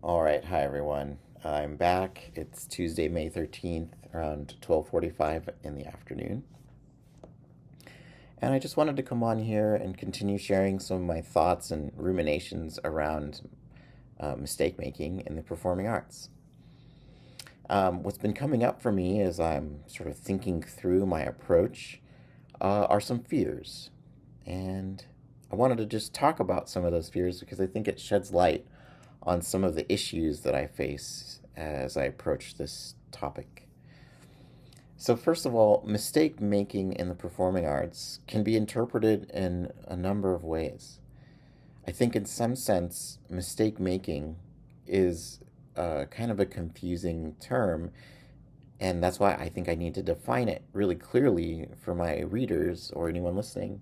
All right, hi everyone. I'm back. It's Tuesday, May 13th, around 12:45 in the afternoon. And I just wanted to come on here and continue sharing some of my thoughts and ruminations around mistake making in the performing arts. What's been coming up for me as I'm sort of thinking through my approach are some fears. And I wanted to just talk about some of those fears because I think it sheds light on some of the issues that I face as I approach this topic. So, first of all, mistake making in the performing arts can be interpreted in a number of ways. I think, in some sense, mistake making is kind of a confusing term, and that's why I think I need to define it really clearly for my readers or anyone listening,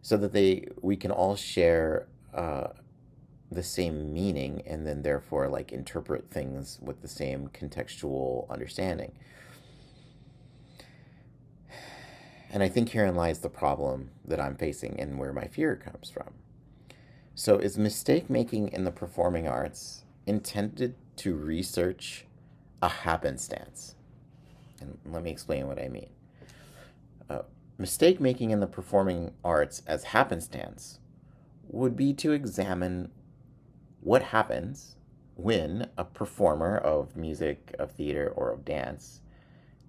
so that we can all share the same meaning and then therefore like interpret things with the same contextual understanding. And I think herein lies the problem that I'm facing and where my fear comes from. So, is mistake making in the performing arts intended to research a happenstance? And let me explain what I mean. Mistake making in the performing arts as happenstance would be to examine what happens when a performer of music, of theater, or of dance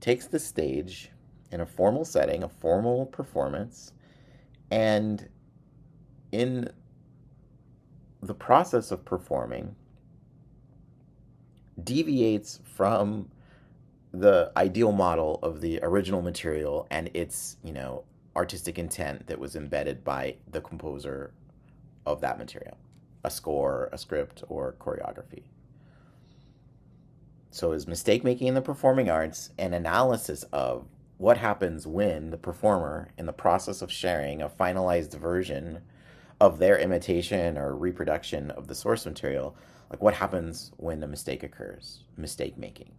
takes the stage in a formal setting, a formal performance, and in the process of performing, deviates from the ideal model of the original material and its, artistic intent that was embedded by the composer of that material, a score, a script, or choreography. So, is mistake making in the performing arts an analysis of what happens when the performer, in the process of sharing a finalized version of their imitation or reproduction of the source material, like what happens when a mistake occurs, mistake making?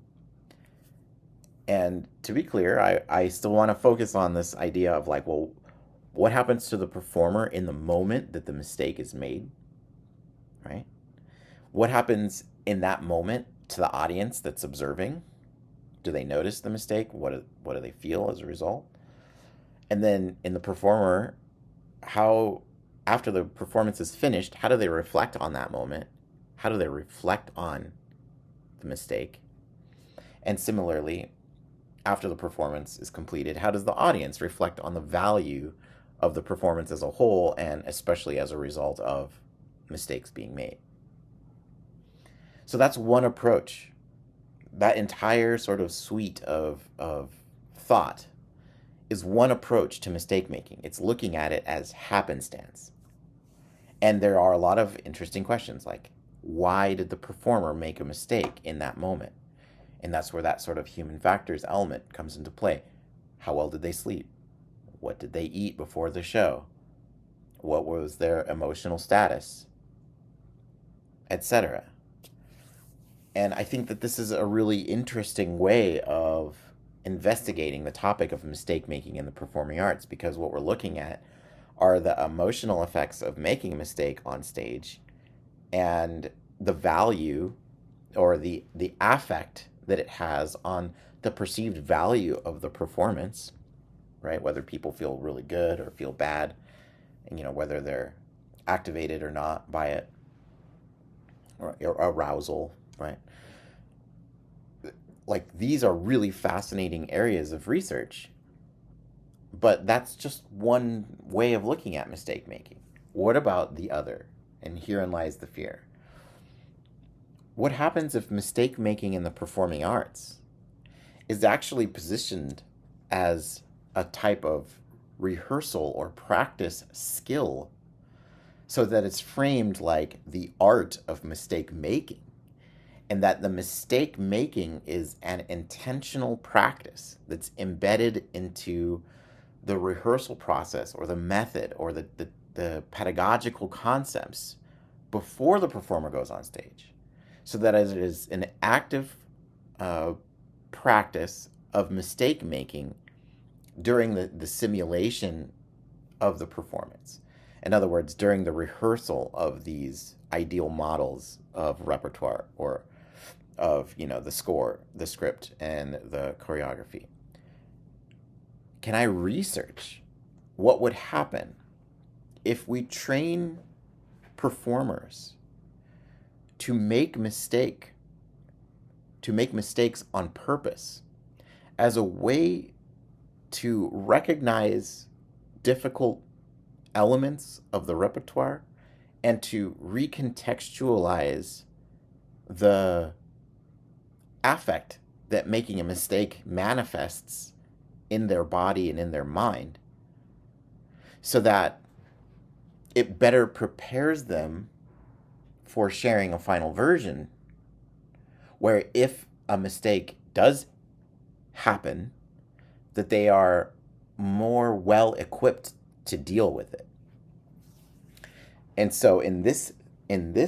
And to be clear, I still want to focus on this idea of like, well, what happens to the performer in the moment that the mistake is made, right? What happens in that moment to the audience that's observing? Do they notice the mistake? What do they feel as a result? And then in the performer, how, after the performance is finished, how do they reflect on that moment? How do they reflect on the mistake? And similarly, after the performance is completed, how does the audience reflect on the value of the performance as a whole, and especially as a result of mistakes being made? So that's one approach. That entire sort of suite of thought is one approach to mistake making. It's looking at it as happenstance. And there are a lot of interesting questions like, why did the performer make a mistake in that moment? And that's where that sort of human factors element comes into play. How well did they sleep? What did they eat before the show? What was their emotional status? Etc. And I think that this is a really interesting way of investigating the topic of mistake making in the performing arts, because what we're looking at are the emotional effects of making a mistake on stage and the value or the affect that it has on the perceived value of the performance, right? Whether people feel really good or feel bad, and whether they're activated or not by it, or arousal, right? Like, these are really fascinating areas of research, but that's just one way of looking at mistake making. What about the other? And herein lies the fear. What happens if mistake making in the performing arts is actually positioned as a type of rehearsal or practice skill, so that it's framed like the art of mistake making, and that the mistake making is an intentional practice that's embedded into the rehearsal process or the method or the pedagogical concepts before the performer goes on stage, so that it is an active practice of mistake making during the simulation of the performance. In other words, during the rehearsal of these ideal models of repertoire, or of, the score, the script, and the choreography, can I research what would happen if we train performers to make mistakes on purpose, as a way to recognize difficult elements of the repertoire and to recontextualize the affect that making a mistake manifests in their body and in their mind, so that it better prepares them for sharing a final version, where if a mistake does happen, that they are more well equipped to deal with it. And so in this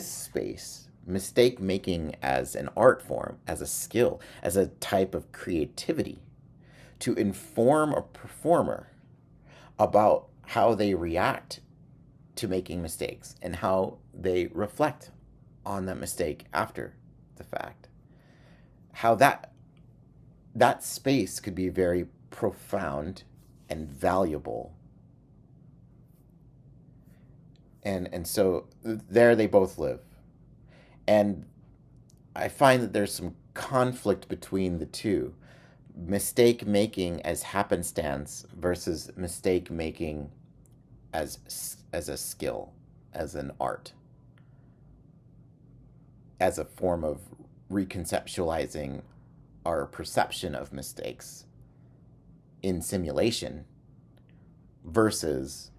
space, mistake making as an art form, as a skill, as a type of creativity, to inform a performer about how they react to making mistakes and how they reflect on that mistake after the fact. How that space could be very profound and valuable. And so there they both live. And I find that there's some conflict between the two. Mistake making as happenstance versus mistake making as a skill, as an art, as a form of reconceptualizing our perception of mistakes in simulation, versus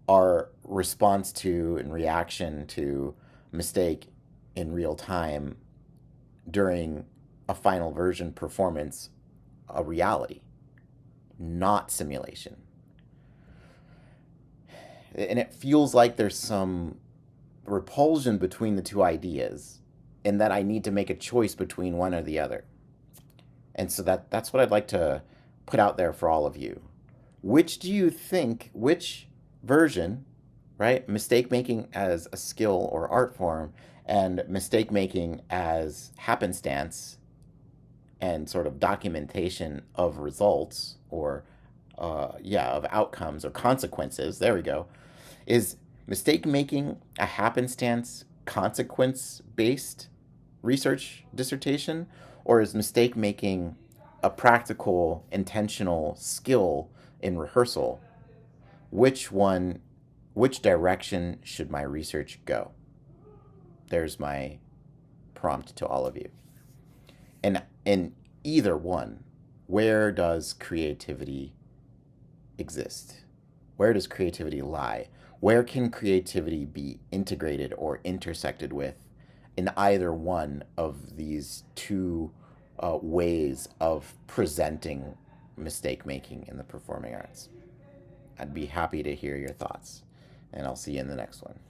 our response to and reaction to mistake in real time during a final version performance, a reality, not simulation. And it feels like there's some repulsion between the two ideas, and that I need to make a choice between one or the other. And so that's what I'd like to put out there for all of you. Which do you think, which version, right? Mistake making as a skill or art form, and mistake making as happenstance and sort of documentation of results, or of outcomes or consequences. There we go. Is mistake making a happenstance, consequence based research dissertation, or is mistake making a practical, intentional skill in rehearsal? Which direction should my research go? There's my prompt to all of you. And in either one, where does creativity exist? Where does creativity lie? Where can creativity be integrated or intersected with in either one of these two ways of presenting mistake making in the performing arts? I'd be happy to hear your thoughts, and I'll see you in the next one.